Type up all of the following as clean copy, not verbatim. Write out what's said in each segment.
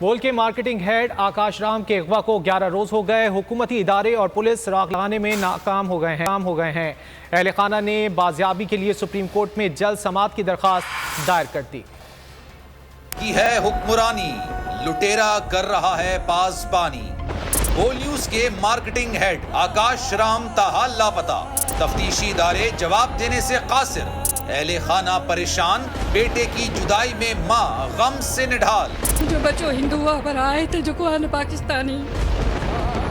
بول کے marketing head Akash Ram کے اغوا کو 11 روز ہو گئے۔ حکومتی ادارے اور پولیس سراغ لگانے میں ناکام ہو گئے ہیں۔ اہل خانہ نے بازیابی کے لیے سپریم کورٹ میں جلد سماعت کی درخواست دائر کر دی۔ کی ہے حکمرانی، لٹیرا کر رہا ہے پاسبانی۔ بول نیوز کے مارکیٹنگ ہیڈ آکاش رام تاحال لاپتہ، تفتیشی ادارے جواب دینے سے قاصر۔ اہل خانہ پریشان، بیٹے کی جدائی میں ماں غم سے نڈھال۔ جو بچو ہندو پر آئے تھے جو کو پاکستانی،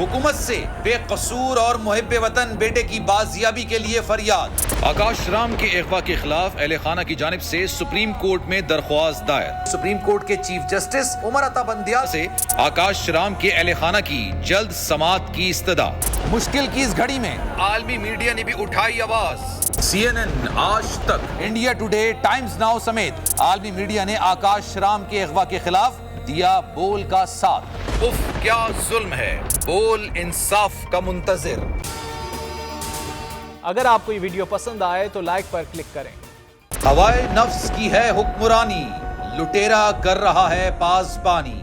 حکومت سے بے قصور اور محب وطن بیٹے کی بازیابی کے لیے فریاد۔ آکاش رام کے اغوا کے خلاف اہل خانہ کی جانب سے سپریم کورٹ میں درخواست دائر۔ سپریم کورٹ کے چیف جسٹس عمر عطا بندیال سے آکاش رام کے اہل خانہ کی جلد سماعت کی استدعا۔ مشکل کی اس گھڑی میں عالمی میڈیا نے بھی اٹھائی آواز۔ CNN، آج تک، انڈیا ٹوڈے، ٹائمز ناؤ سمیت عالمی میڈیا نے آکاش رام کے اغوا کے خلاف دیا بول کا ساتھ۔ اف کیا ظلم ہے، بول انصاف کا منتظر۔ اگر آپ کو یہ ویڈیو پسند آئے تو لائک پر کلک کریں۔ ہوائے نفس کی ہے حکمرانی، لٹیرا کر رہا ہے پاسبانی۔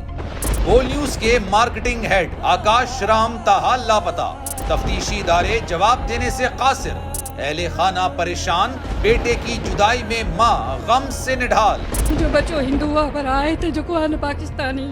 بول نیوز کے مارکیٹنگ ہیڈ آکاش رام تاحال لاپتہ، تفتیشی ادارے جواب دینے سے قاصر۔ اہل خانہ پریشان، بیٹے کی جدائی میں ماں غم سے نڈھال۔ جو بچو ہندو پر آئے تھے جو کو پاکستانی،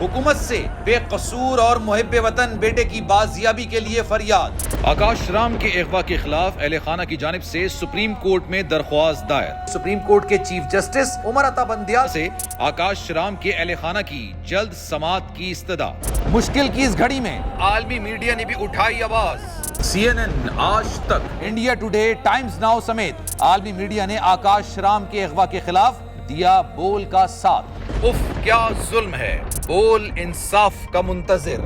حکومت سے بے قصور اور محب وطن بیٹے کی بازیابی کے لیے فریاد۔ آکاش رام کے اغوا کے خلاف اہل خانہ کی جانب سے سپریم کورٹ میں درخواست دائر۔ سپریم کورٹ کے چیف جسٹس عمر عطا بندیال سے آکاش رام کے اہل خانہ کی جلد سماعت کی استدعا۔ مشکل کی اس گھڑی میں عالمی میڈیا نے بھی اٹھائی آواز۔ CNN، آج تک، انڈیا ٹوڈے، ٹائمز ناؤ سمیت عالمی میڈیا نے آکاش رام کے اغوا کے خلاف دیا بول کا ساتھ۔ اف کیا ظلم ہے، بول انصاف کا منتظر۔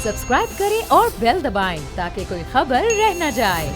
سبسکرائب کریں اور بیل دبائیں تاکہ کوئی خبر رہ نہ جائے۔